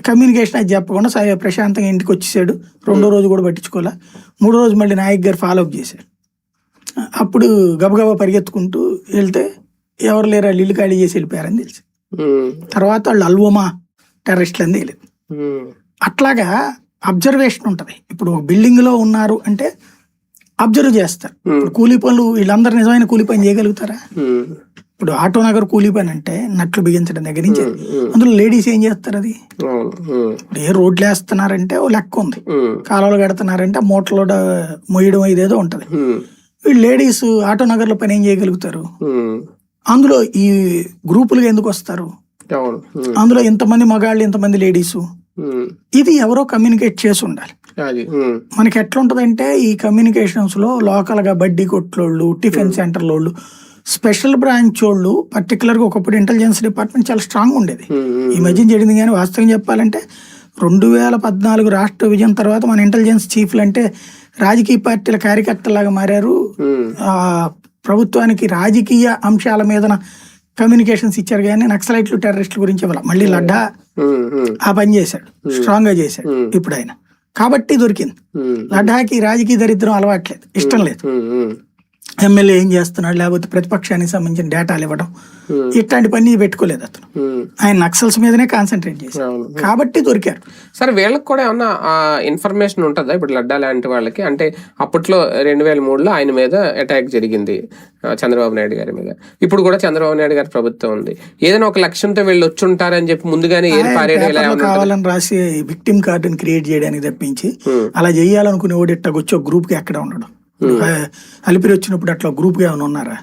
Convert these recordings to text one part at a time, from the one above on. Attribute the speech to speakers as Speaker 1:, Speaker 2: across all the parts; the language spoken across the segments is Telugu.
Speaker 1: కమ్యూనికేషన్ అది చెప్పకుండా ప్రశాంతంగా ఇంటికి వచ్చేసాడు. 2వ రోజు కూడా పట్టించుకోలే. 3వ రోజు మళ్ళీ నాయక్ గారు ఫాలోఅప్ చేశాడు. అప్పుడు గబగబా పరిగెత్తుకుంటూ వెళ్తే ఎవరు లేరు, వాళ్ళు ఇల్లు ఖాళీ చేసి వెళ్ళిపోయారని తెలిసి తర్వాత వాళ్ళు అల్వోమా టెర్రరిస్టులు అని తెలియదు. అట్లాగా అబ్జర్వేషన్ ఉంటది. ఇప్పుడు ఒక బిల్డింగ్ లో ఉన్నారు అంటే అబ్జర్వ్ చేస్తారు. ఇప్పుడు కూలీ పనులు వీళ్ళందరూ నిజమైన కూలీ పని చేయగలుగుతారా? ఇప్పుడు ఆటో నగర్ కూలీ పని అంటే నట్లు బిగించడం దగ్గర నుంచి అందులో లేడీస్ ఏం చేస్తారు? అది ఇప్పుడు ఏ రోడ్లు వేస్తున్నారంటే ఓ లెక్క ఉంది, కాలువలు కడుతున్నారంటే మూటలో మొయ్యడం ఇదేదో ఉంటది. వీళ్ళు లేడీస్ ఆటో నగర్ లో పని ఏం చేయగలుగుతారు? అందులో ఈ గ్రూపులుగా ఎందుకు వస్తారు? అందులో ఇంతమంది మగాళ్ళు ఇంతమంది లేడీసు, ఇది ఎవరో కమ్యూనికేట్ చేసి ఉండాలి. మనకి ఎట్లా ఉంటదంటే ఈ కమ్యూనికేషన్స్ లో లోకల్ గా బడ్డీ కొట్లోళ్ళు, టిఫిన్ సెంటర్లోళ్ళు, స్పెషల్ బ్రాంచ్ వాళ్ళు, పర్టికులర్ గా ఒకప్పుడు ఇంటెలిజెన్స్ డిపార్ట్మెంట్ చాలా స్ట్రాంగ్ ఉండేది. ఈ మధ్య జరిగింది. కానీ వాస్తవం చెప్పాలంటే 2014 రాష్ట్ర విభజన తర్వాత మన ఇంటెలిజెన్స్ చీఫ్లు అంటే రాజకీయ పార్టీల కార్యకర్తలాగా మారారు. ప్రభుత్వానికి రాజకీయ అంశాల మీద కమ్యూనికేషన్స్ ఇచ్చారు కానీ నక్సలైట్లు టెర్రరిస్టుల గురించి ఇవ్వాలి. మళ్ళీ లడ్డా ఆ పని చేశాడు, స్ట్రాంగ్ గా చేశాడు ఇప్పుడు ఆయన. కాబట్టి దొరికింది. లడ్డాకి రాజకీయ దరిద్రం అలవాట్లేదు, ఇష్టం లేదు. ఎమ్మెల్యే ఏం చేస్తున్నాడు, లేకపోతే ప్రతిపక్షానికి సంబంధించిన డేటాలు ఇవ్వడం, ఇట్లాంటి పని పెట్టుకోలేదు అతను. ఆయన నక్సల్స్ మీదనే కాన్సన్ట్రేట్ చేశారు కాబట్టి దొరికారు.
Speaker 2: సరే, వీళ్ళకి కూడా ఏమన్నా ఇన్ఫర్మేషన్ ఉంటుందా ఇప్పుడు లడ్డా లాంటి వాళ్ళకి? అంటే అప్పట్లో 2003లో ఆయన మీద అటాక్ జరిగింది, చంద్రబాబు నాయుడు గారి మీద. ఇప్పుడు కూడా చంద్రబాబు నాయుడు గారి ప్రభుత్వం ఉంది. ఏదైనా ఒక లక్ష్యంతో వీళ్ళు వచ్చి ఉంటారని చెప్పి ముందుగానే
Speaker 1: కావాలని రాసి విక్టిమ్ కార్డుని క్రియేట్ చేయడానికి తప్పించి అలా చేయాలనుకునే వాడు ఇట్టకొచ్చి ఒక గ్రూప్ కి ఎక్కడ ఉండడం. అలిపిరి వచ్చినప్పుడు అట్లా గ్రూప్ గా ఏమైనా ఉన్నారా?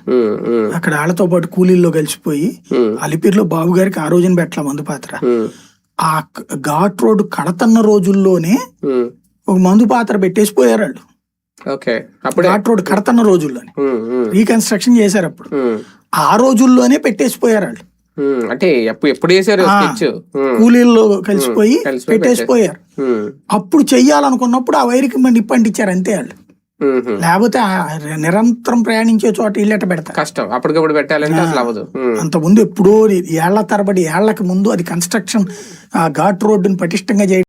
Speaker 1: అక్కడ వాళ్ళతో పాటు కూలీల్లో కలిసిపోయి అలిపిరిలో బాబు గారికి ఆ రోజున పెట్టల మందు పాత్ర. ఆ ఘాట్ రోడ్ కడతన్న రోజుల్లోనే ఒక మందు పాత్ర పెట్టేసిపోయారు వాళ్ళు. ఘాట్ రోడ్ కడతన్న రోజుల్లోనే రీకన్స్ట్రక్షన్ చేశారు. అప్పుడు ఆ రోజుల్లోనే పెట్టేసిపోయారు వాళ్ళు.
Speaker 2: అంటే ఎప్పుడు చేశారు?
Speaker 1: కూలీల్లో కలిసిపోయి పెట్టేసిపోయారు. అప్పుడు చెయ్యాలనుకున్నప్పుడు ఆ వైరికి నిప్పంటించారు అంతే వాళ్ళు. లేకపోతే నిరంతరం ప్రయాణించే చోట ఇల్లెట పెడతారు.
Speaker 2: కష్టం, అప్పటికప్పుడు పెట్టాలంటే అసలు అవ్వదు.
Speaker 1: అంత ముందు ఎప్పుడో ఏళ్ల తరబడి, ఏళ్లకు ముందు అది కన్స్ట్రక్షన్ ఘాట్ రోడ్డుని పటిష్టంగా చేయడం